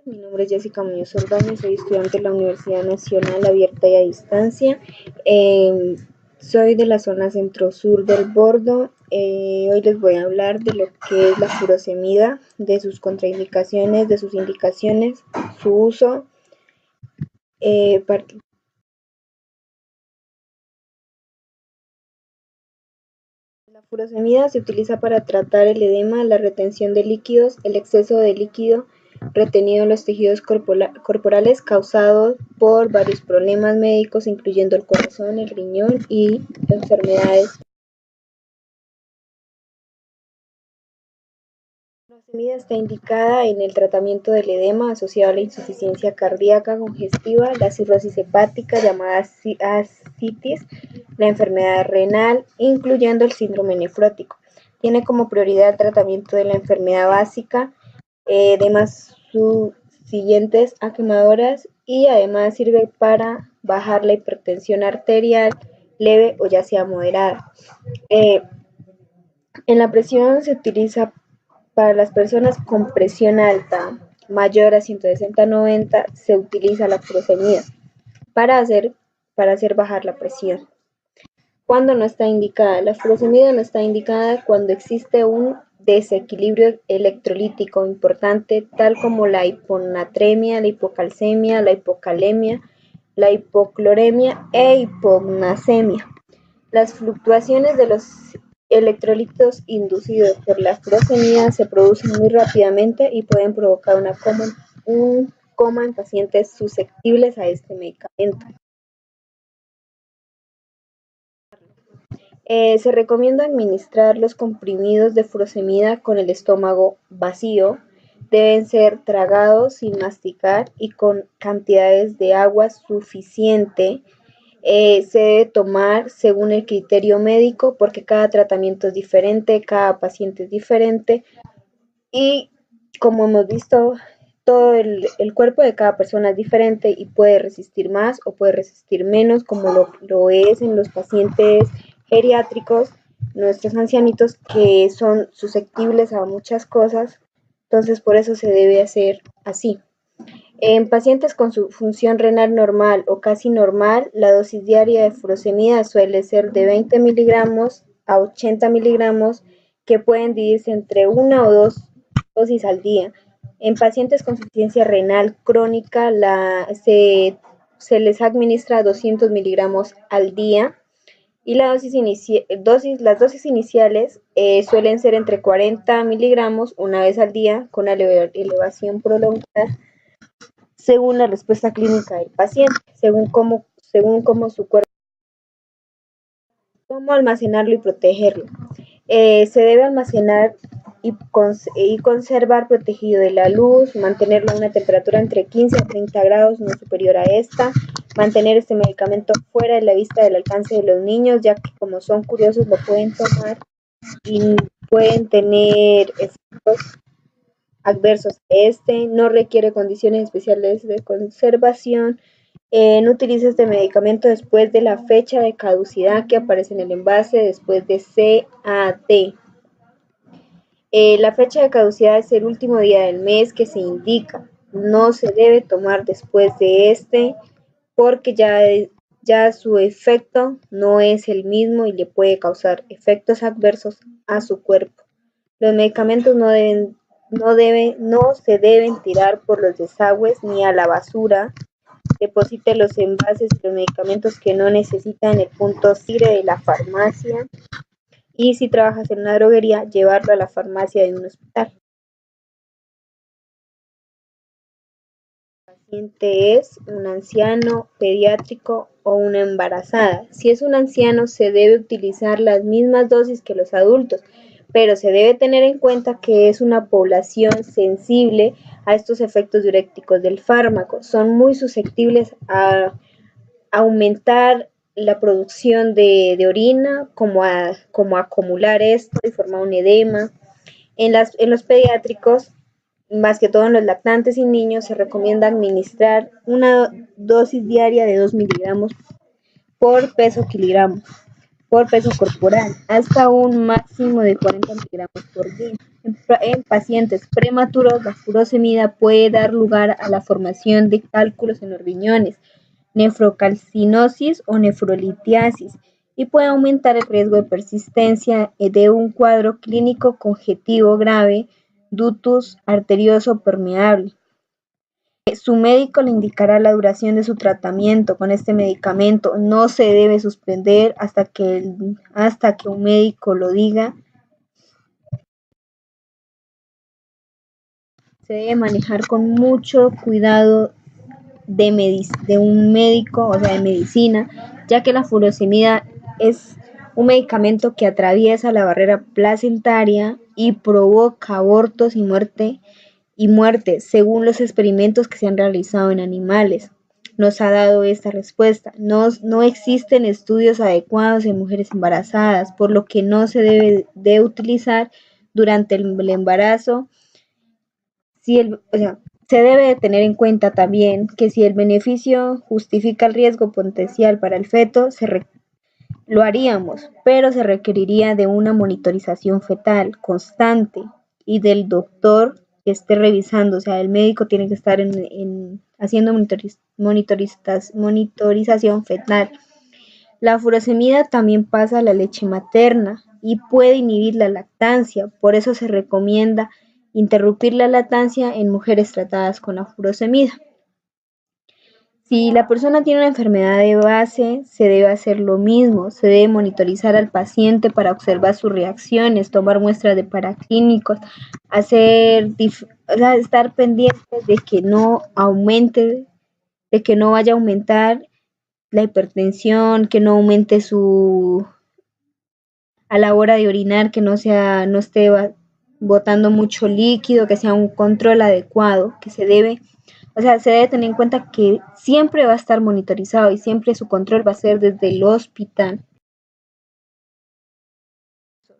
Mi nombre es Jessica Muñoz Ordóñez, soy estudiante de la Universidad Nacional Abierta y a Distancia. Eh, Soy de la zona centro-sur del Bordo. Hoy les voy a hablar de lo que es la furosemida, de sus contraindicaciones, de sus indicaciones, su uso. Eh, par- la furosemida se utiliza para tratar el edema, la retención de líquidos, el exceso de líquido retenido en los tejidos corporales causado por varios problemas médicos, incluyendo el corazón, el riñón y enfermedades. La furosemida está indicada en el tratamiento del edema asociado a la insuficiencia cardíaca congestiva, la cirrosis hepática llamada ascitis, la enfermedad renal, incluyendo el síndrome nefrótico. Tiene como prioridad el tratamiento de la enfermedad básica, además sus siguientes a quemadoras, y además sirve para bajar la hipertensión arterial leve o ya sea moderada. Eh, en la presión se utiliza para las personas con presión alta mayor a 160/90, se utiliza la furosemida para hacer, para hacer bajar la presión. Cuando no está indicada, la furosemida no está indicada cuando existe un desequilibrio electrolítico importante, tal como la hiponatremia, la hipocalcemia, la hipocalemia, la hipocloremia e hipognasemia. Las fluctuaciones de los electrolitos inducidos por la furosemida se producen muy rápidamente y pueden provocar un coma en pacientes susceptibles a este medicamento. Se recomienda administrar los comprimidos de furosemida con el estómago vacío. Deben ser tragados sin masticar y con cantidades de agua suficiente. Se debe tomar según el criterio médico porque cada tratamiento es diferente, cada paciente es diferente y como hemos visto, todo el cuerpo de cada persona es diferente y puede resistir más o puede resistir menos, como lo es en los pacientes geriátricos, nuestros ancianitos que son susceptibles a muchas cosas, entonces por eso se debe hacer así. En pacientes con su función renal normal o casi normal, la dosis diaria de furosemida suele ser de 20 miligramos a 80 miligramos, que pueden dividirse entre una o dos dosis al día. En pacientes con insuficiencia renal crónica se les administra 200 miligramos al día y las dosis iniciales suelen ser entre 40 miligramos una vez al día con una elevación prolongada según la respuesta clínica del paciente, según cómo su cuerpo, cómo almacenarlo y protegerlo. Se debe almacenar y conservar protegido de la luz, mantenerlo a una temperatura entre 15 a 30 grados, no superior a esta, mantener este medicamento fuera de la vista del alcance de los niños, ya que como son curiosos lo pueden tomar y pueden tener efectos adversos. Este no requiere condiciones especiales de conservación. No utilice este medicamento después de la fecha de caducidad que aparece en el envase, después de CAD. La fecha de caducidad es el último día del mes que se indica. No se debe tomar después de este porque ya su efecto no es el mismo y le puede causar efectos adversos a su cuerpo. Los medicamentos no se deben tirar por los desagües ni a la basura. Deposite los envases y los medicamentos que no necesita en el punto SIGRE de la farmacia. Y si trabajas en una droguería, llevarlo a la farmacia de un hospital. El paciente es un anciano, pediátrico o una embarazada. Si es un anciano, se debe utilizar las mismas dosis que los adultos, pero se debe tener en cuenta que es una población sensible a estos efectos diuréticos del fármaco. Son muy susceptibles a aumentar la producción de orina, como a acumular esto y formar un edema. En los pediátricos, más que todo en los lactantes y niños, se recomienda administrar una dosis diaria de 2 miligramos por peso kilogramo. por peso corporal, hasta un máximo de 40 miligramos por día. En pacientes prematuros, la furosemida puede dar lugar a la formación de cálculos en los riñones, nefrocalcinosis o nefrolitiasis, y puede aumentar el riesgo de persistencia de un cuadro clínico conjuntivo grave, ductus arterioso permeable. Su médico le indicará la duración de su tratamiento con este medicamento. No se debe suspender hasta que un médico lo diga. Se debe manejar con mucho cuidado de un médico, o sea, de medicina, ya que la furosemida es un medicamento que atraviesa la barrera placentaria y provoca abortos y muerte, según los experimentos que se han realizado en animales. Nos ha dado esta respuesta. No existen estudios adecuados en mujeres embarazadas, por lo que no se debe de utilizar durante el embarazo. Se debe de tener en cuenta también que si el beneficio justifica el riesgo potencial para el feto, lo haríamos, pero se requeriría de una monitorización fetal constante y del doctor que esté revisando, o sea, el médico tiene que estar haciendo monitorización fetal. La furosemida también pasa a la leche materna y puede inhibir la lactancia, por eso se recomienda interrumpir la lactancia en mujeres tratadas con la furosemida. Si la persona tiene una enfermedad de base, se debe hacer lo mismo, se debe monitorizar al paciente para observar sus reacciones, tomar muestras de paraclínicos, estar pendientes de que no aumente, de que no vaya a aumentar la hipertensión, que no aumente a la hora de orinar, que no esté botando mucho líquido, que sea un control adecuado, se debe tener en cuenta que siempre va a estar monitorizado y siempre su control va a ser desde el hospital.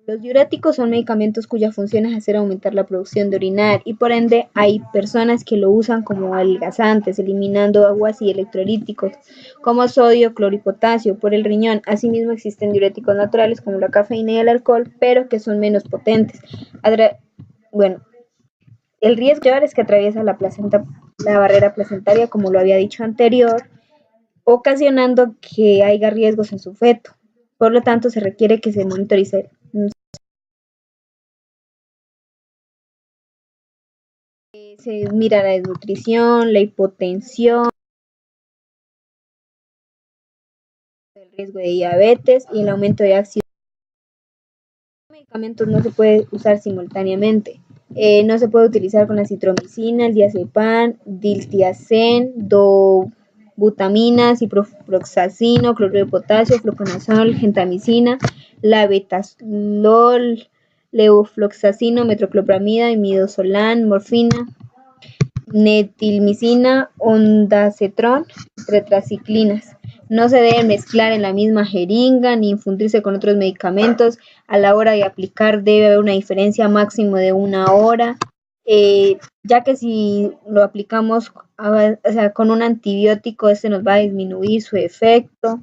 Los diuréticos son medicamentos cuya función es hacer aumentar la producción de orinar y por ende hay personas que lo usan como adelgazantes, eliminando aguas y electrolíticos como sodio, cloro y potasio por el riñón. Asimismo existen diuréticos naturales como la cafeína y el alcohol, pero que son menos potentes. Bueno, el riesgo es que atraviesa la barrera placentaria, como lo había dicho anterior, ocasionando que haya riesgos en su feto. Por lo tanto, se requiere que se monitorice. Se mira la desnutrición, la hipotensión, el riesgo de diabetes y el aumento de ácido. Los medicamentos no se pueden usar simultáneamente. No se puede utilizar con la citromicina, el diazepam, diltiazem, dobutamina, ciprofloxacino, cloruro de potasio, fluconazol, gentamicina, labetalol, levofloxacino, metoclopramida, midazolam, morfina, netilmicina, ondansetron, tetraciclinas. No se deben mezclar en la misma jeringa ni infundirse con otros medicamentos. A la hora de aplicar debe haber una diferencia máximo de 1 hora, ya que si lo aplicamos con un antibiótico, este nos va a disminuir su efecto.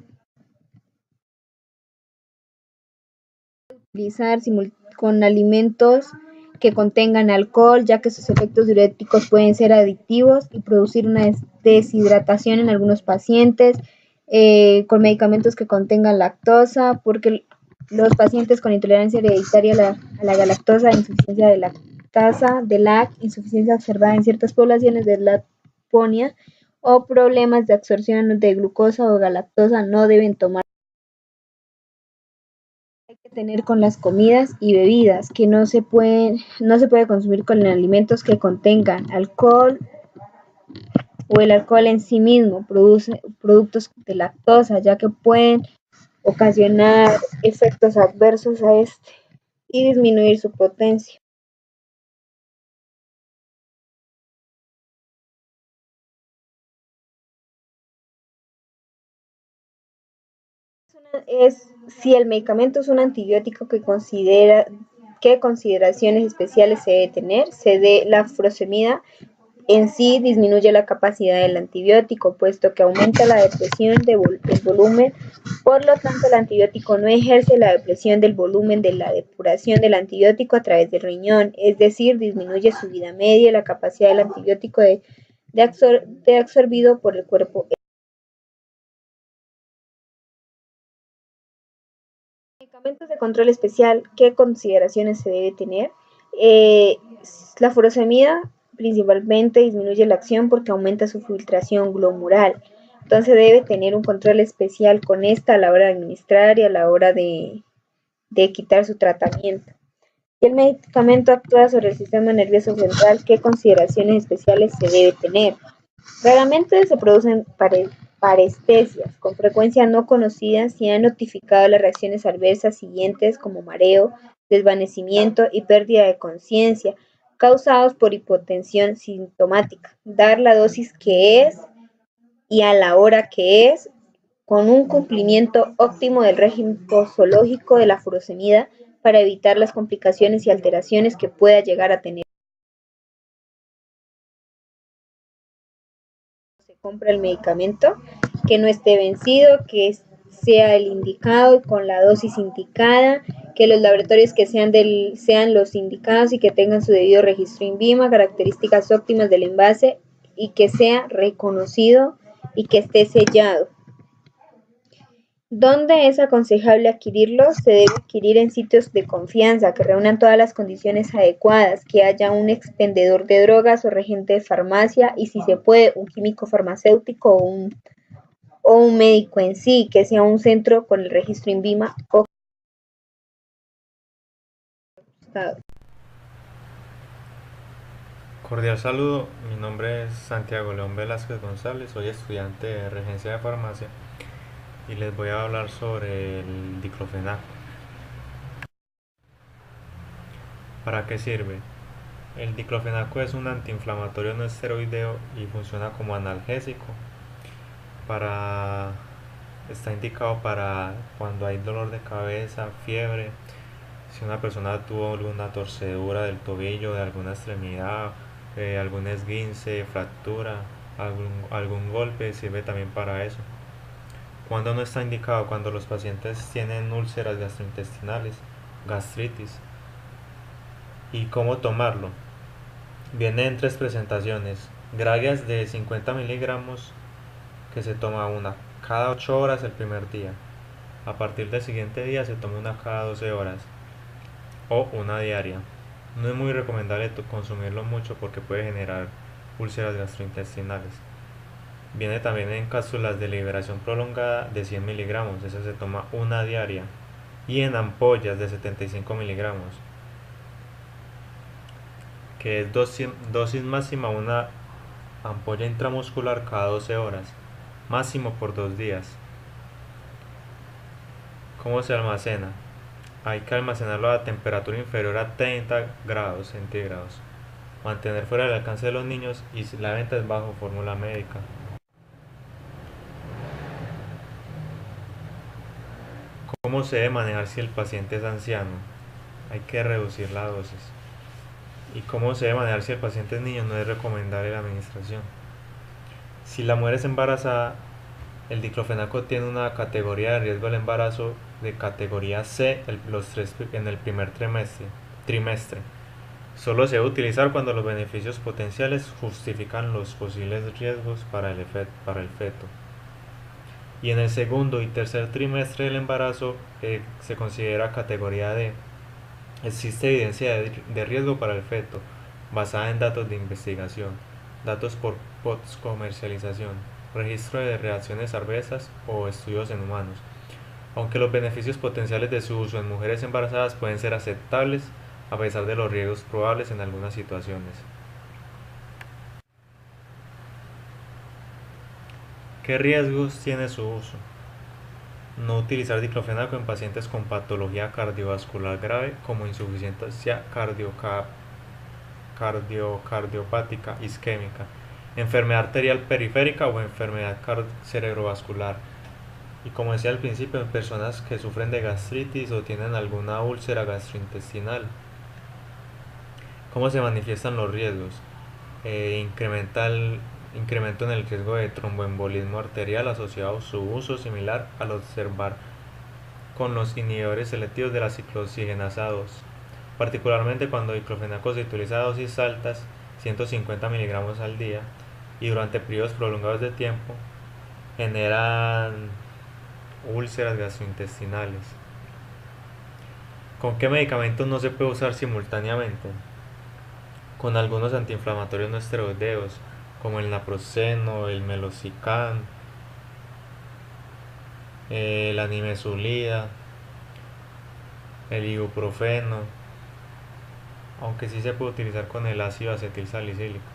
Utilizar con alimentos que contengan alcohol, ya que sus efectos diuréticos pueden ser adictivos y producir una deshidratación en algunos pacientes, con medicamentos que contengan lactosa, porque los pacientes con intolerancia hereditaria a la galactosa, insuficiencia de lactasa, de LAC, insuficiencia observada en ciertas poblaciones de Laponia o problemas de absorción de glucosa o galactosa no deben tomar. Hay que tener con las comidas y bebidas que no se puede consumir con alimentos que contengan alcohol o el alcohol en sí mismo produce productos de lactosa, ya que pueden ocasionar efectos adversos a este y disminuir su potencia. Es si el medicamento es un antibiótico qué consideraciones especiales se debe tener. La furosemida en sí disminuye la capacidad del antibiótico, puesto que aumenta la depresión del volumen. Por lo tanto, el antibiótico no ejerce la depresión del volumen de la depuración del antibiótico a través del riñón, es decir, disminuye su vida media y la capacidad del antibiótico de absorbido por el cuerpo. Medicamentos de control especial, ¿qué consideraciones se debe tener? Eh, la furosemida principalmente disminuye la acción porque aumenta su filtración glomerular. Entonces debe tener un control especial con esta a la hora de administrar y a la hora de quitar su tratamiento. Si el medicamento actúa sobre el sistema nervioso central, ¿qué consideraciones especiales se debe tener? Raramente se producen parestesias, con frecuencia no conocidas, y han notificado las reacciones adversas siguientes como mareo, desvanecimiento y pérdida de conciencia, causados por hipotensión sintomática. Dar la dosis que es y a la hora que es, con un cumplimiento óptimo del régimen posológico de la furosemida para evitar las complicaciones y alteraciones que pueda llegar a tener. Se compra el medicamento, que no esté vencido, que sea el indicado y con la dosis indicada, que los laboratorios que sean los indicados y que tengan su debido registro INVIMA, características óptimas del envase y que sea reconocido y que esté sellado. ¿Dónde es aconsejable adquirirlo? Se debe adquirir en sitios de confianza que reúnan todas las condiciones adecuadas, que haya un expendedor de drogas o regente de farmacia y, si se puede, un químico farmacéutico o un médico en sí, que sea un centro con el registro INVIMA o Estado. Cordial saludo, mi nombre es Santiago León Velázquez González, soy estudiante de Regencia de Farmacia y les voy a hablar sobre el diclofenaco. ¿Para qué sirve? El diclofenaco es un antiinflamatorio no esteroideo y funciona como analgésico. Para... Está indicado para cuando hay dolor de cabeza, fiebre, si una persona tuvo alguna torcedura del tobillo, de alguna extremidad, algún esguince, fractura, algún golpe, sirve también para eso. Cuando no está indicado, cuando los pacientes tienen úlceras gastrointestinales, gastritis. ¿Y cómo tomarlo? Viene en tres presentaciones. Gragas de 50 miligramos, que se toma una cada 8 horas el primer día. A partir del siguiente día se toma una cada 12 horas o una diaria. No es muy recomendable consumirlo mucho porque puede generar úlceras gastrointestinales. Viene también en cápsulas de liberación prolongada de 100 miligramos, esa se toma una diaria. Y en ampollas de 75 miligramos, que es dosis máxima, una ampolla intramuscular cada 12 horas, máximo por 2 días. ¿Cómo se almacena? Hay que almacenarlo a temperatura inferior a 30 grados centígrados. Mantener fuera del alcance de los niños y la venta es bajo fórmula médica. ¿Cómo se debe manejar si el paciente es anciano? Hay que reducir la dosis. ¿Y cómo se debe manejar si el paciente es niño? No es recomendable la administración. Si la mujer es embarazada, el diclofenaco tiene una categoría de riesgo del embarazo de categoría C en el primer trimestre. Solo se debe utilizar cuando los beneficios potenciales justifican los posibles riesgos para el feto. Y en el segundo y tercer trimestre del embarazo se considera categoría D. Existe evidencia de riesgo para el feto, basada en datos de investigación, datos por post-comercialización, registro de reacciones adversas o estudios en humanos. Aunque los beneficios potenciales de su uso en mujeres embarazadas pueden ser aceptables, a pesar de los riesgos probables en algunas situaciones. ¿Qué riesgos tiene su uso? No utilizar diclofenaco en pacientes con patología cardiovascular grave como insuficiencia cardiopática isquémica, enfermedad arterial periférica o enfermedad cerebrovascular. Y como decía al principio, en personas que sufren de gastritis o tienen alguna úlcera gastrointestinal. ¿Cómo se manifiestan los riesgos? incremento en el riesgo de tromboembolismo arterial asociado a su uso, similar al observar con los inhibidores selectivos de la ciclooxigenasa 2, particularmente cuando diclofenaco se utiliza a dosis altas, 150 miligramos al día, y durante periodos prolongados de tiempo, generan úlceras gastrointestinales. ¿Con qué medicamentos no se puede usar simultáneamente? Con algunos antiinflamatorios no esteroideos, como el naproxeno, el meloxicam, la nimesulida, el ibuprofeno, aunque sí se puede utilizar con el ácido acetil salicílico.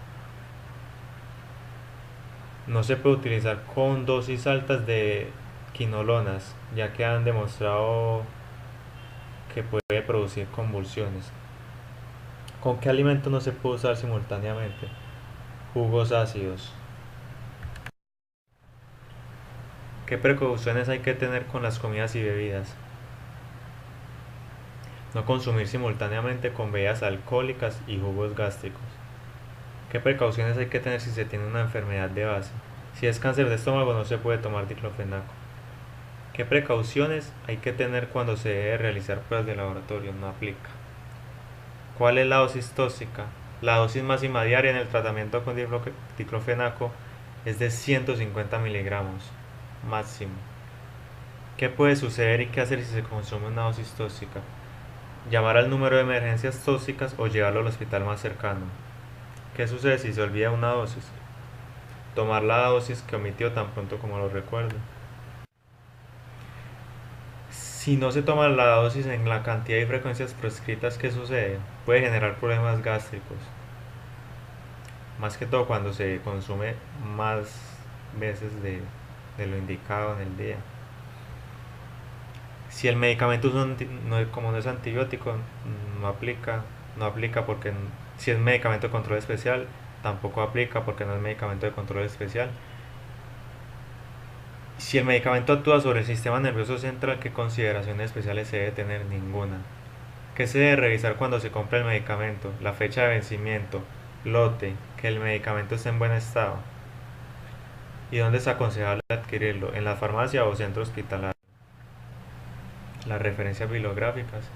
No se puede utilizar con dosis altas de quinolonas, ya que han demostrado que puede producir convulsiones. ¿Con qué alimento no se puede usar simultáneamente? Jugos ácidos. ¿Qué precauciones hay que tener con las comidas y bebidas? No consumir simultáneamente con bebidas alcohólicas y jugos gástricos. ¿Qué precauciones hay que tener si se tiene una enfermedad de base? Si es cáncer de estómago no se puede tomar diclofenaco. ¿Qué precauciones hay que tener cuando se debe realizar pruebas de laboratorio? No aplica. ¿Cuál es la dosis tóxica? La dosis máxima diaria en el tratamiento con diclofenaco es de 150 miligramos máximo. ¿Qué puede suceder y qué hacer si se consume una dosis tóxica? Llamar al número de emergencias tóxicas o llevarlo al hospital más cercano. ¿Qué sucede si se olvida una dosis? Tomar la dosis que omitió tan pronto como lo recuerde. Si no se toma la dosis en la cantidad y frecuencias prescritas, ¿qué sucede? Puede generar problemas gástricos, más que todo cuando se consume más veces de lo indicado en el día. Si el medicamento como no es antibiótico, no aplica porque si es medicamento de control especial, tampoco aplica porque no es medicamento de control especial. Si el medicamento actúa sobre el sistema nervioso central, ¿qué consideraciones especiales se debe tener? Ninguna. ¿Qué se debe revisar cuando se compra el medicamento? La fecha de vencimiento, lote, que el medicamento esté en buen estado. ¿Y dónde es aconsejable adquirirlo? ¿En la farmacia o centro hospitalario? Las referencias bibliográficas.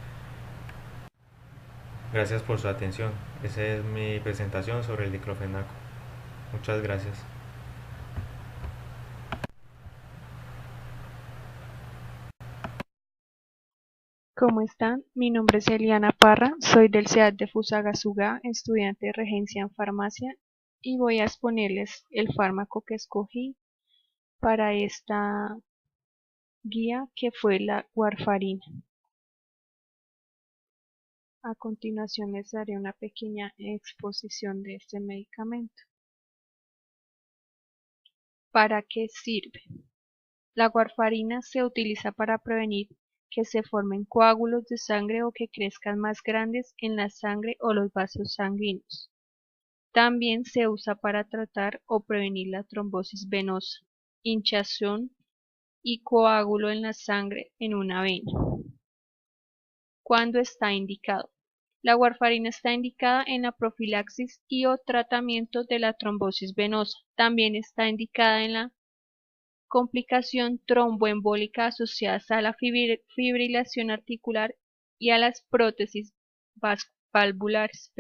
Gracias por su atención. Esa es mi presentación sobre el diclofenaco. Muchas gracias. ¿Cómo están? Mi nombre es Eliana Parra, soy del CEAD de Fusagasugá, estudiante de regencia en farmacia, y voy a exponerles el fármaco que escogí para esta guía, que fue la warfarina. A continuación les daré una pequeña exposición de este medicamento. ¿Para qué sirve? La warfarina se utiliza para prevenir que se formen coágulos de sangre o que crezcan más grandes en la sangre o los vasos sanguíneos. También se usa para tratar o prevenir la trombosis venosa, hinchazón y coágulo en la sangre en una vena. ¿Cuándo está indicado? La warfarina está indicada en la profilaxis y o tratamiento de la trombosis venosa. También está indicada en la complicación tromboembólica asociadas a la fibrilación articular y a las prótesis valvulares.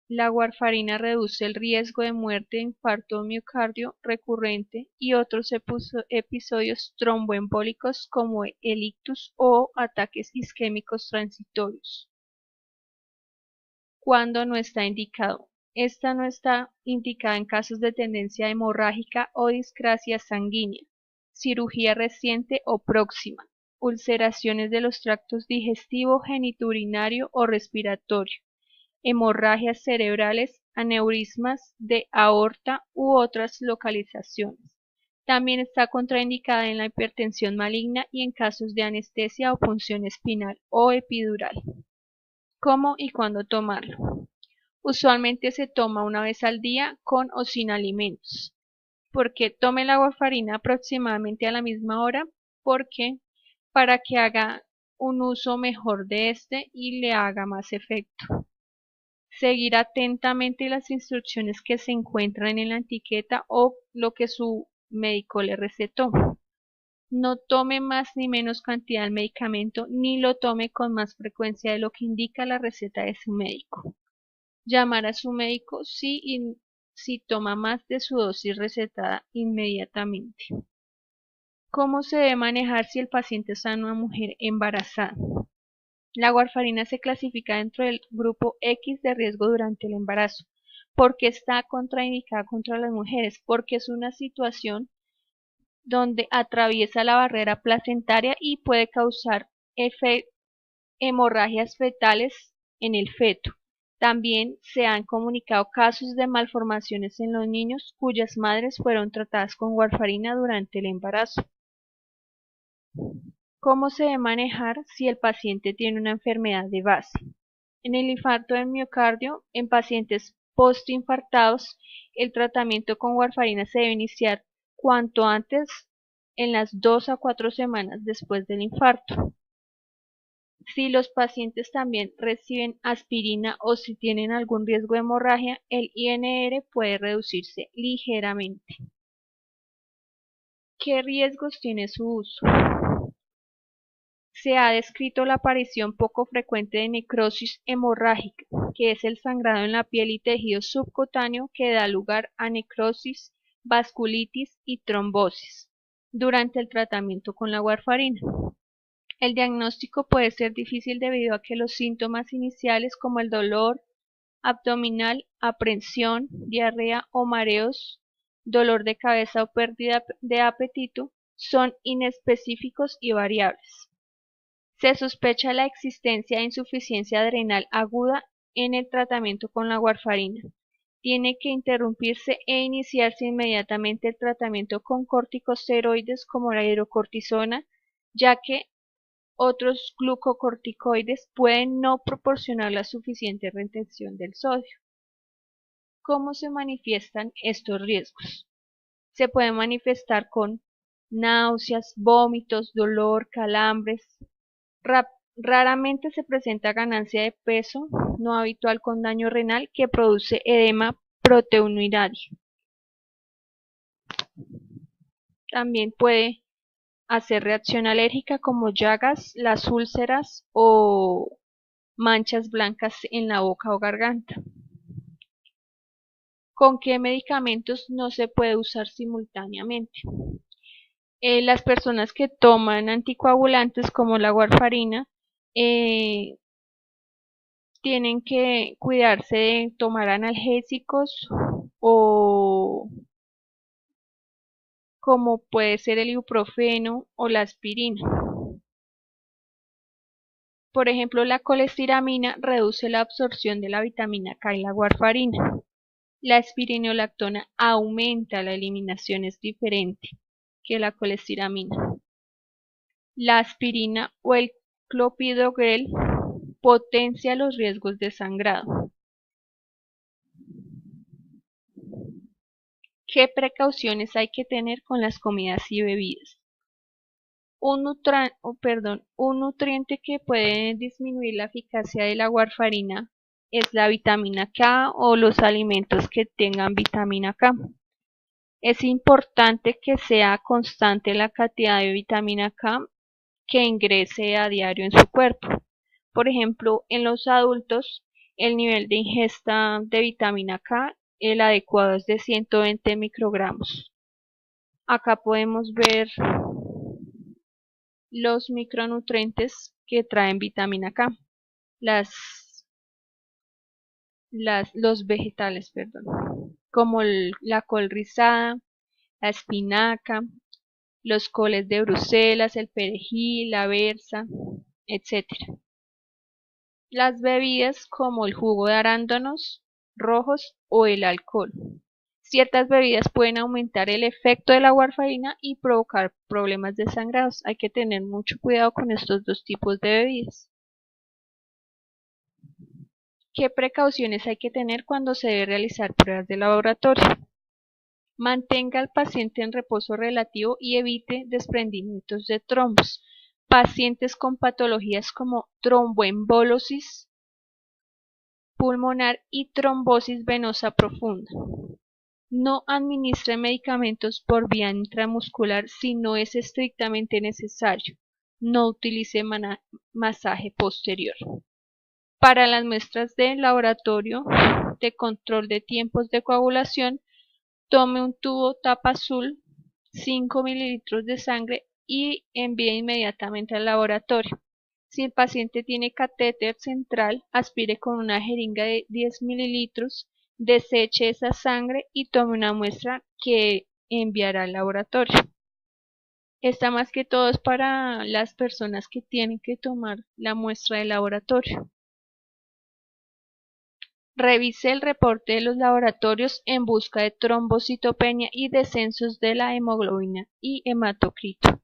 La warfarina reduce el riesgo de muerte de infarto o miocardio recurrente y otros episodios tromboembólicos como el ictus o ataques isquémicos transitorios. ¿Cuándo no está indicado? Esta no está indicada en casos de tendencia hemorrágica o discrasia sanguínea, cirugía reciente o próxima, ulceraciones de los tractos digestivo, genitourinario o respiratorio, hemorragias cerebrales, aneurismas de aorta u otras localizaciones. También está contraindicada en la hipertensión maligna y en casos de anestesia o punción espinal o epidural. ¿Cómo y cuándo tomarlo? Usualmente se toma una vez al día con o sin alimentos. ¿Por qué tome la warfarina aproximadamente a la misma hora? Porque para que haga un uso mejor de este y le haga más efecto. Seguir atentamente las instrucciones que se encuentran en la etiqueta o lo que su médico le recetó. No tome más ni menos cantidad de medicamento ni lo tome con más frecuencia de lo que indica la receta de su médico. Llamar a su médico si toma más de su dosis recetada inmediatamente. ¿Cómo se debe manejar si el paciente es una mujer embarazada? La warfarina se clasifica dentro del grupo X de riesgo durante el embarazo. ¿Por qué está contraindicada contra las mujeres? Porque es una situación donde atraviesa la barrera placentaria y puede causar hemorragias fetales en el feto. También se han comunicado casos de malformaciones en los niños cuyas madres fueron tratadas con warfarina durante el embarazo. ¿Cómo se debe manejar si el paciente tiene una enfermedad de base? En el infarto del miocardio, en pacientes postinfartados, el tratamiento con warfarina se debe iniciar cuanto antes, en las 2 a 4 semanas después del infarto. Si los pacientes también reciben aspirina o si tienen algún riesgo de hemorragia, el INR puede reducirse ligeramente. ¿Qué riesgos tiene su uso? Se ha descrito la aparición poco frecuente de necrosis hemorrágica, que es el sangrado en la piel y tejido subcutáneo que da lugar a necrosis, vasculitis y trombosis durante el tratamiento con la warfarina. El diagnóstico puede ser difícil debido a que los síntomas iniciales como el dolor abdominal, aprensión, diarrea o mareos, dolor de cabeza o pérdida de apetito son inespecíficos y variables. Se sospecha la existencia de insuficiencia adrenal aguda en el tratamiento con la warfarina. Tiene que interrumpirse e iniciarse inmediatamente el tratamiento con corticosteroides como la hidrocortisona, ya que otros glucocorticoides pueden no proporcionar la suficiente retención del sodio. ¿Cómo se manifiestan estos riesgos? Se pueden manifestar con náuseas, vómitos, dolor, calambres. Raramente se presenta ganancia de peso no habitual con daño renal que produce edema proteinurio. También puede hacer reacción alérgica como llagas, las úlceras o manchas blancas en la boca o garganta. ¿Con qué medicamentos no se puede usar simultáneamente? Las personas que toman anticoagulantes como la warfarina tienen que cuidarse de tomar analgésicos o como puede ser el ibuprofeno o la aspirina. Por ejemplo, la colestiramina reduce la absorción de la vitamina K y la warfarina. La espironolactona aumenta la eliminación, es diferente que la colestiramina. La aspirina o el clopidogrel potencia los riesgos de sangrado. ¿Qué precauciones hay que tener con las comidas y bebidas? Un nutriente que puede disminuir la eficacia de la warfarina es la vitamina K o los alimentos que tengan vitamina K. Es importante que sea constante la cantidad de vitamina K que ingrese a diario en su cuerpo. Por ejemplo, en los adultos, el nivel de ingesta de vitamina K, el adecuado es de 120 microgramos. Acá podemos ver los micronutrientes que traen vitamina K, los vegetales, como la col rizada, la espinaca, los coles de Bruselas, el perejil, la berza, etc. Las bebidas como el jugo de arándanos rojos o el alcohol. Ciertas bebidas pueden aumentar el efecto de la warfarina y provocar problemas de sangrados. Hay que tener mucho cuidado con estos dos tipos de bebidas. ¿Qué precauciones hay que tener cuando se debe realizar pruebas de laboratorio? Mantenga al paciente en reposo relativo y evite desprendimientos de trombos. Pacientes con patologías como tromboembolosis pulmonar y trombosis venosa profunda. No administre medicamentos por vía intramuscular si no es estrictamente necesario. No utilice masaje posterior. Para las muestras de laboratorio de control de tiempos de coagulación, tome un tubo tapa azul, 5 mililitros de sangre y envíe inmediatamente al laboratorio. Si el paciente tiene catéter central, aspire con una jeringa de 10 mililitros, deseche esa sangre y tome una muestra que enviará al laboratorio. Esta más que todo es para las personas que tienen que tomar la muestra de laboratorio. Revise el reporte de los laboratorios en busca de trombocitopenia y descensos de la hemoglobina y hematocrito.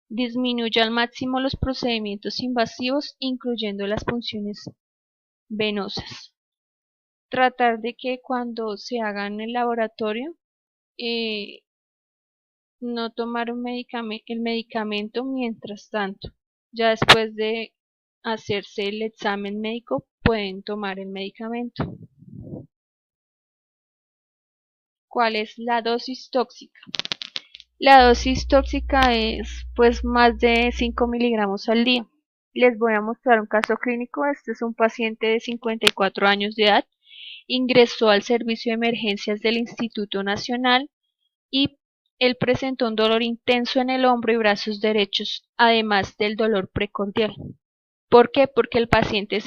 Disminuya al máximo los procedimientos invasivos, incluyendo las punciones venosas. Tratar de que cuando se haga en el laboratorio, no tomar el medicamento mientras tanto. Ya después de hacerse el examen médico, pueden tomar el medicamento. ¿Cuál es la dosis tóxica? La dosis tóxica es pues más de 5 miligramos al día. Les voy a mostrar un caso clínico. Este es un paciente de 54 años de edad. Ingresó al servicio de emergencias del Instituto Nacional y él presentó un dolor intenso en el hombro y brazos derechos, además del dolor precordial. ¿Por qué? Porque el paciente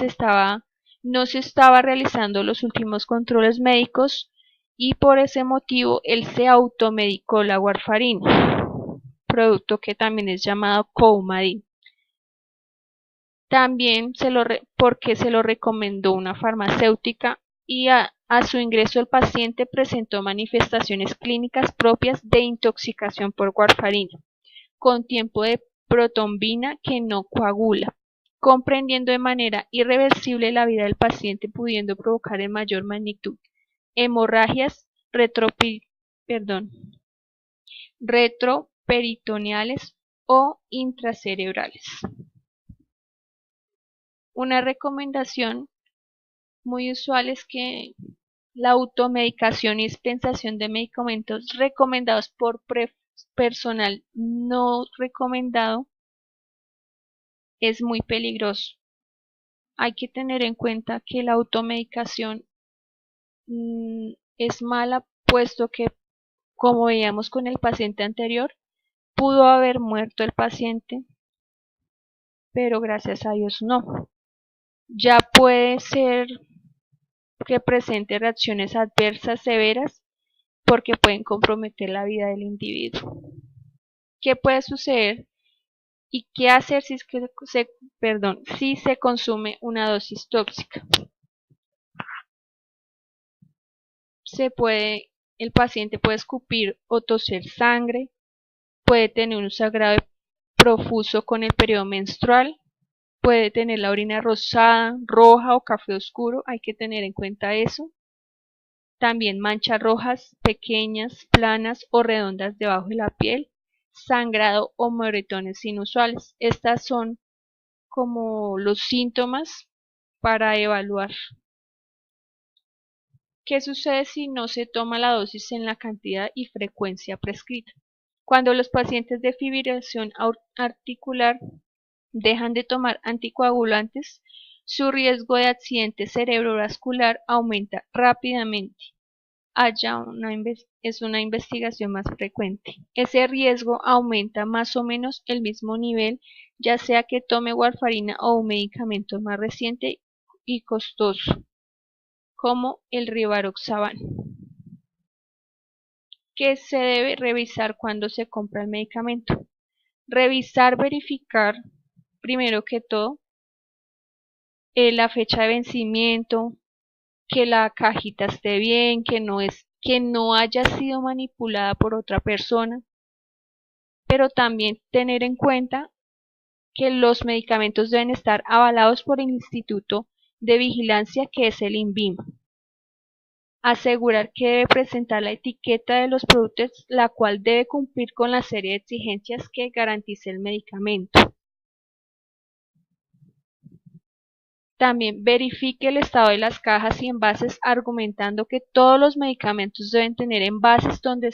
no se estaba realizando los últimos controles médicos y por ese motivo él se automedicó la warfarina, producto que también es llamado Coumadin. También porque se lo recomendó una farmacéutica y a su ingreso el paciente presentó manifestaciones clínicas propias de intoxicación por warfarina, con tiempo de protombina que no coagula, comprendiendo de manera irreversible la vida del paciente, pudiendo provocar en mayor magnitud hemorragias retroperitoneales o intracerebrales. Una recomendación muy usual es que la automedicación y dispensación de medicamentos recomendados por personal no recomendado es muy peligroso. Hay que tener en cuenta que la automedicación es mala, puesto que, como veíamos con el paciente anterior, pudo haber muerto el paciente, pero gracias a Dios no. Ya puede ser que presente reacciones adversas severas porque pueden comprometer la vida del individuo. ¿Qué puede suceder y qué hacer si se consume una dosis tóxica? El paciente puede escupir o toser sangre, puede tener un sangrado profuso con el periodo menstrual, puede tener la orina rosada, roja o café oscuro, hay que tener en cuenta eso. También manchas rojas, pequeñas, planas o redondas debajo de la piel, sangrado o moretones inusuales. Estas son como los síntomas para evaluar. ¿Qué sucede si no se toma la dosis en la cantidad y frecuencia prescrita? Cuando los pacientes de fibrilación articular dejan de tomar anticoagulantes, su riesgo de accidente cerebrovascular aumenta rápidamente. Es una investigación más frecuente. Ese riesgo aumenta más o menos el mismo nivel, ya sea que tome warfarina o un medicamento más reciente y costoso, como el rivaroxaban. ¿Qué se debe revisar cuando se compra el medicamento? Verificar, primero que todo, la fecha de vencimiento, que la cajita esté bien, que no haya sido manipulada por otra persona, pero también tener en cuenta que los medicamentos deben estar avalados por el Instituto de Vigilancia, que es el INVIMA. Asegurar que debe presentar la etiqueta de los productos, la cual debe cumplir con la serie de exigencias que garantice el medicamento. También verifique el estado de las cajas y envases argumentando que todos los medicamentos deben tener envases donde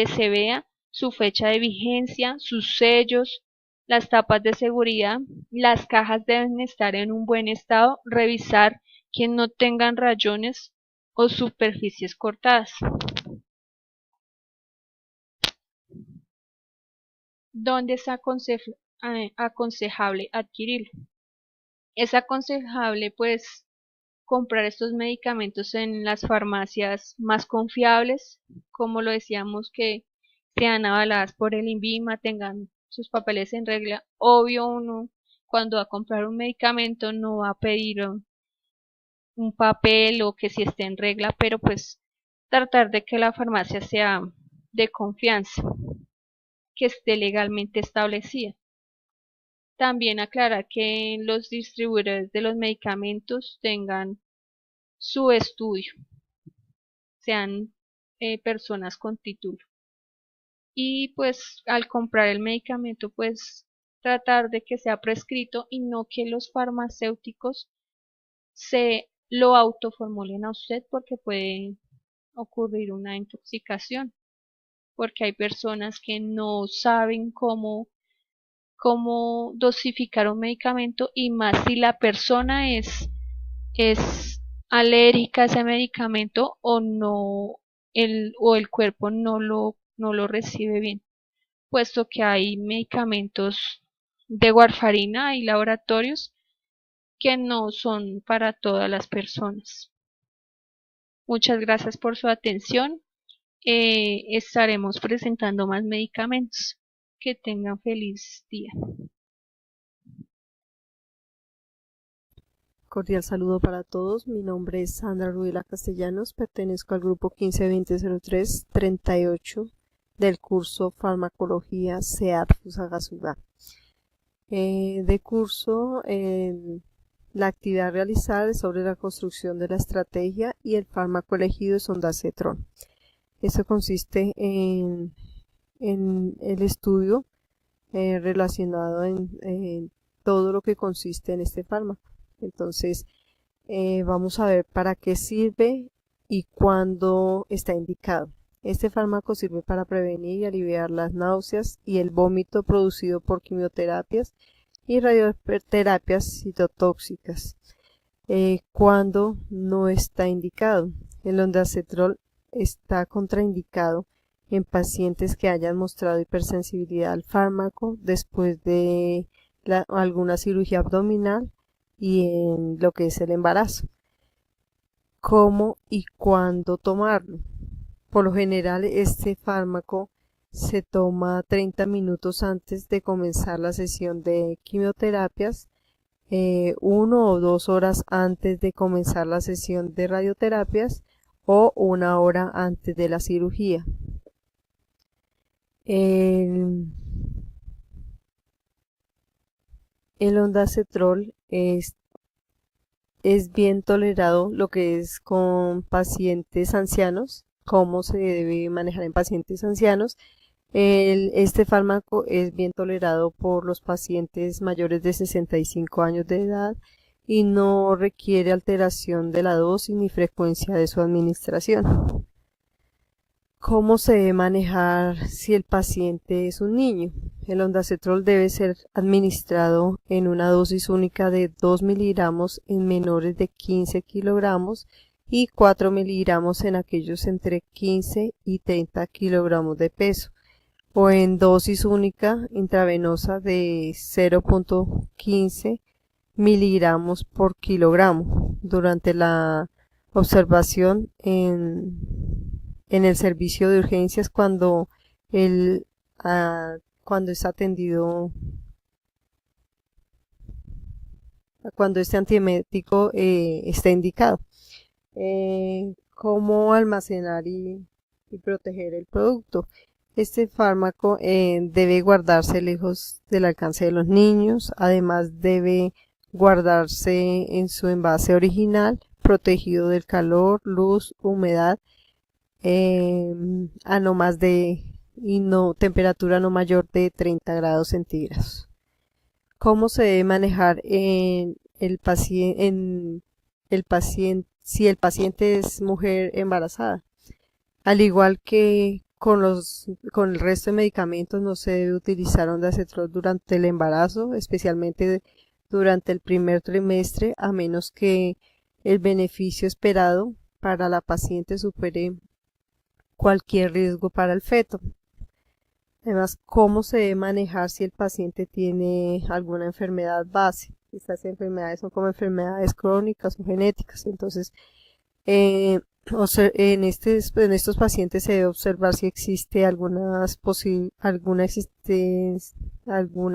se vea su fecha de vigencia, sus sellos, las tapas de seguridad. Las cajas deben estar en un buen estado. Revisar que no tengan rayones o superficies cortadas. ¿Dónde es aconsejable adquirirlo? Es aconsejable pues comprar estos medicamentos en las farmacias más confiables, como lo decíamos, que sean avaladas por el INVIMA, tengan sus papeles en regla. Obvio, uno cuando va a comprar un medicamento no va a pedir un papel o que si esté en regla, pero pues tratar de que la farmacia sea de confianza, que esté legalmente establecida. También aclarar que los distribuidores de los medicamentos tengan su estudio, sean personas con título. Y pues al comprar el medicamento, pues tratar de que sea prescrito y no que los farmacéuticos se lo autoformulen a usted, porque puede ocurrir una intoxicación, porque hay personas que no saben cómo dosificar un medicamento, y más si la persona es alérgica a ese medicamento o no, o el cuerpo no lo recibe bien, puesto que hay medicamentos de warfarina y laboratorios que no son para todas las personas. Muchas gracias por su atención. Estaremos presentando más medicamentos. Que tengan feliz día. Cordial saludo para todos. Mi nombre es Sandra Ruila Castellanos. Pertenezco al grupo 15200338 del curso Farmacología SEAD Fusagasugá. De curso, la actividad a realizar es sobre la construcción de la estrategia y el fármaco elegido es ondansetron. Esto consiste en el estudio relacionado en todo lo que consiste en este fármaco. Entonces, vamos a ver para qué sirve y cuándo está indicado. Este fármaco sirve para prevenir y aliviar las náuseas y el vómito producido por quimioterapias y radioterapias citotóxicas. Cuando no está indicado. El ondansetron está contraindicado en pacientes que hayan mostrado hipersensibilidad al fármaco después de alguna cirugía abdominal y en lo que es el embarazo. ¿Cómo y cuándo tomarlo? Por lo general, este fármaco se toma 30 minutos antes de comenzar la sesión de quimioterapias, 1 o 2 horas antes de comenzar la sesión de radioterapias o 1 hora antes de la cirugía. El ondansetron es bien tolerado, lo que es con pacientes ancianos. Cómo se debe manejar en pacientes ancianos. Este fármaco es bien tolerado por los pacientes mayores de 65 años de edad y no requiere alteración de la dosis ni frecuencia de su administración. ¿Cómo se debe manejar si el paciente es un niño? El ondansetron debe ser administrado en una dosis única de 2 miligramos en menores de 15 kilogramos y 4 miligramos en aquellos entre 15 y 30 kilogramos de peso, o en dosis única intravenosa de 0.15 miligramos por kilogramo durante la observación en el servicio de urgencias cuando es atendido, cuando este antiemético está indicado. Cómo almacenar y proteger el producto. Este fármaco debe guardarse lejos del alcance de los niños. Además, debe guardarse en su envase original, protegido del calor, luz, humedad, temperatura no mayor de 30 grados centígrados. ¿Cómo se debe manejar en si el paciente es mujer embarazada. Al igual que con el resto de medicamentos, no se debe utilizar ondansetron durante el embarazo, especialmente durante el primer trimestre, a menos que el beneficio esperado para la paciente supere cualquier riesgo para el feto. Además, ¿cómo se debe manejar si el paciente tiene alguna enfermedad base? Estas enfermedades son como enfermedades crónicas o genéticas. Entonces, en estos pacientes se debe observar si existe alguna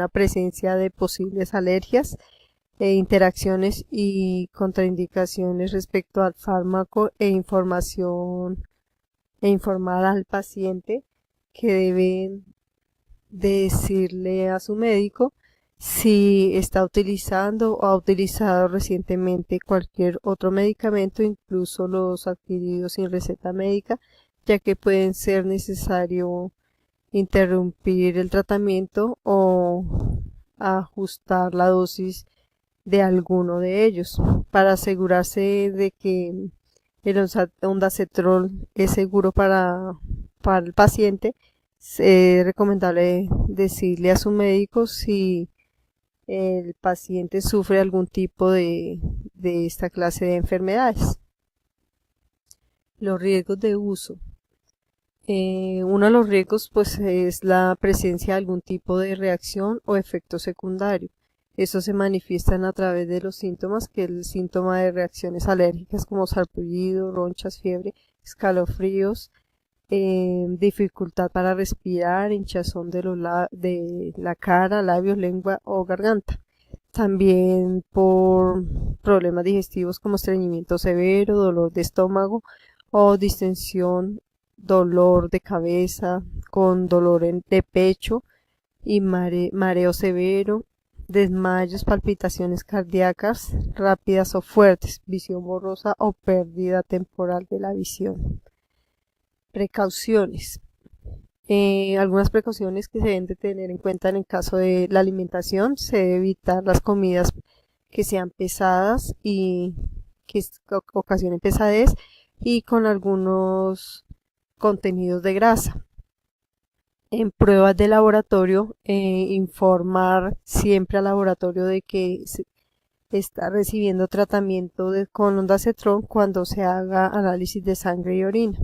presencia de posibles alergias, interacciones y contraindicaciones respecto al fármaco e informar al paciente que debe decirle a su médico si está utilizando o ha utilizado recientemente cualquier otro medicamento, incluso los adquiridos sin receta médica, ya que pueden ser necesario interrumpir el tratamiento o ajustar la dosis de alguno de ellos para asegurarse de que el ondansetron es seguro para el paciente. Es recomendable decirle a su médico si el paciente sufre algún tipo de esta clase de enfermedades. Los riesgos de uso. Uno de los riesgos pues es la presencia de algún tipo de reacción o efecto secundario. Estos se manifiestan a través de los síntomas, que es el síntoma de reacciones alérgicas como sarpullido, ronchas, fiebre, escalofríos, dificultad para respirar, hinchazón de la cara, labios, lengua o garganta. También por problemas digestivos como estreñimiento severo, dolor de estómago o distensión, dolor de cabeza con dolor de pecho y mareo severo, desmayos, palpitaciones cardíacas rápidas o fuertes, visión borrosa o pérdida temporal de la visión. Precauciones. Algunas precauciones que se deben de tener en cuenta en el caso de la alimentación: se debe evitar las comidas que sean pesadas y que ocasionen pesadez y con algunos contenidos de grasa. En pruebas de laboratorio, informar siempre al laboratorio de que se está recibiendo tratamiento con ondansetron cuando se haga análisis de sangre y orina.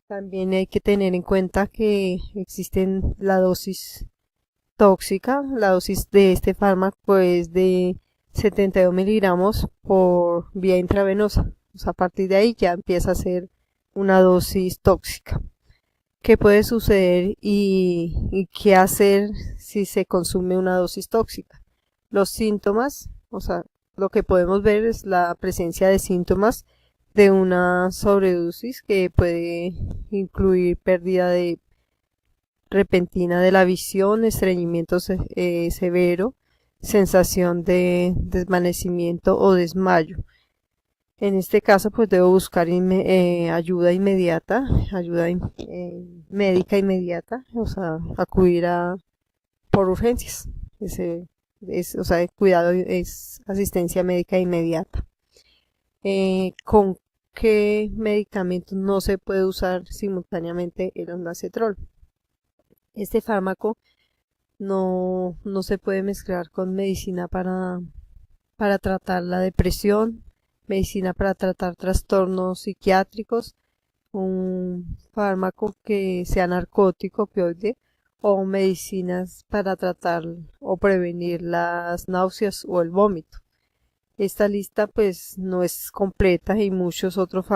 También hay que tener en cuenta que existen la dosis tóxica. La dosis de este fármaco es de 72 miligramos por vía intravenosa. O sea, a partir de ahí ya empieza a ser una dosis tóxica. ¿Qué puede suceder y qué hacer si se consume una dosis tóxica? Los síntomas, o sea, lo que podemos ver es la presencia de síntomas de una sobredosis, que puede incluir pérdida repentina de la visión, estreñimiento severo, sensación de desvanecimiento o desmayo. En este caso, pues debo buscar ayuda inmediata, médica inmediata, o sea, acudir por urgencias. O sea, el cuidado es asistencia médica inmediata. ¿Con qué medicamentos no se puede usar simultáneamente el ondansetron? Este fármaco no se puede mezclar con medicina para tratar la depresión, medicina para tratar trastornos psiquiátricos, un fármaco que sea narcótico, opioide, o medicinas para tratar o prevenir las náuseas o el vómito. Esta lista pues no es completa y hay muchos otros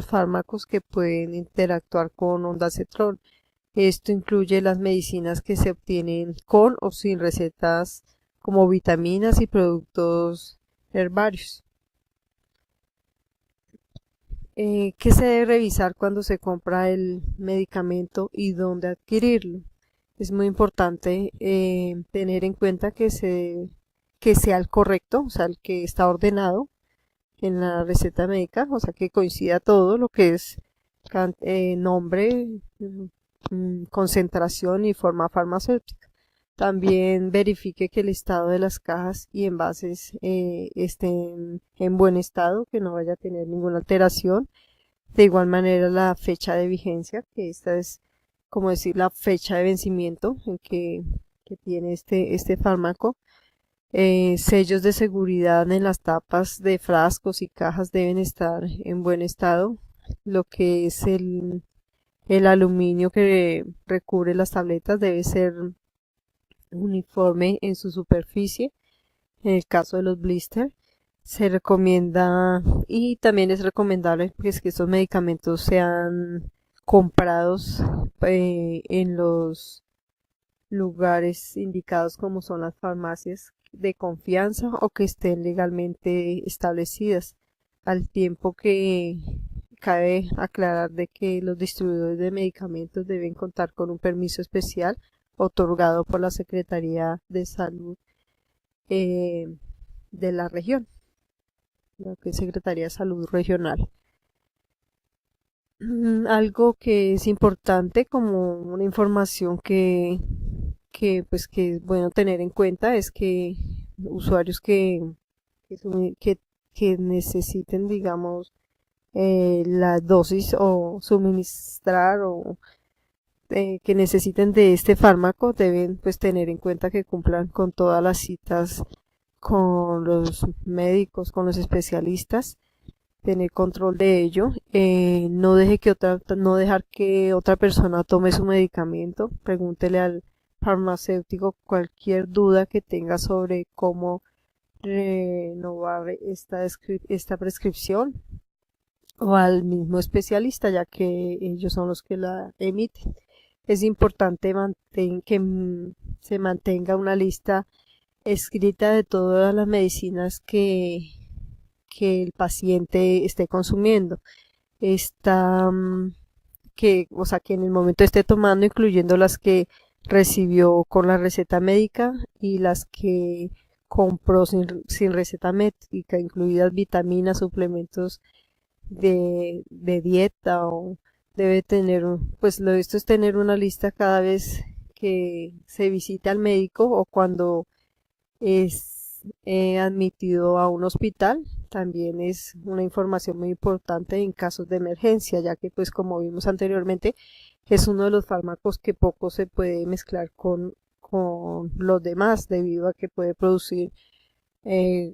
fármacos que pueden interactuar con ondansetron. Esto incluye las medicinas que se obtienen con o sin recetas, como vitaminas y productos herbarios. ¿Qué se debe revisar cuando se compra el medicamento y dónde adquirirlo? Es muy importante tener en cuenta que sea el correcto, o sea, el que está ordenado en la receta médica, o sea, que coincida todo lo que es nombre, concentración y forma farmacéutica. También verifique que el estado de las cajas y envases estén en buen estado, que no vaya a tener ninguna alteración. De igual manera, la fecha de vigencia, que esta es como decir la fecha de vencimiento en que tiene este fármaco. Sellos de seguridad en las tapas de frascos y cajas deben estar en buen estado. Lo que es el aluminio que recubre las tabletas debe ser uniforme en su superficie. En el caso de los blisters, se recomienda y también es recomendable pues, que estos medicamentos sean comprados en los lugares indicados como son las farmacias de confianza o que estén legalmente establecidas, al tiempo que cabe aclarar de que los distribuidores de medicamentos deben contar con un permiso especial otorgado por la Secretaría de Salud de la región, la que es Secretaría de Salud Regional. Algo que es importante como una información pues que es bueno tener en cuenta es que usuarios que necesiten, digamos, la dosis o suministrar o que necesiten de este fármaco deben pues tener en cuenta que cumplan con todas las citas con los médicos, con los especialistas, tener control de ello, no dejar que otra persona tome su medicamento, pregúntele al farmacéutico cualquier duda que tenga sobre cómo renovar esta prescripción o al mismo especialista, ya que ellos son los que la emiten. Es importante que se mantenga una lista escrita de todas las medicinas que el paciente esté consumiendo. O sea, que en el momento esté tomando, incluyendo las que recibió con la receta médica y las que compró sin receta médica, incluidas vitaminas, suplementos de dieta o debe tener, pues esto es tener una lista cada vez que se visita al médico o cuando es admitido a un hospital. También es una información muy importante en casos de emergencia, ya que pues como vimos anteriormente es uno de los fármacos que poco se puede mezclar con los demás debido a que puede producir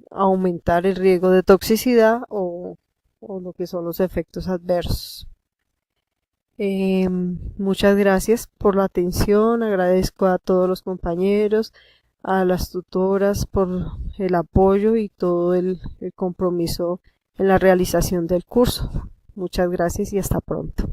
aumentar el riesgo de toxicidad o lo que son los efectos adversos. Muchas gracias por la atención, agradezco a todos los compañeros, a las tutoras por el apoyo y todo el compromiso en la realización del curso. Muchas gracias y hasta pronto.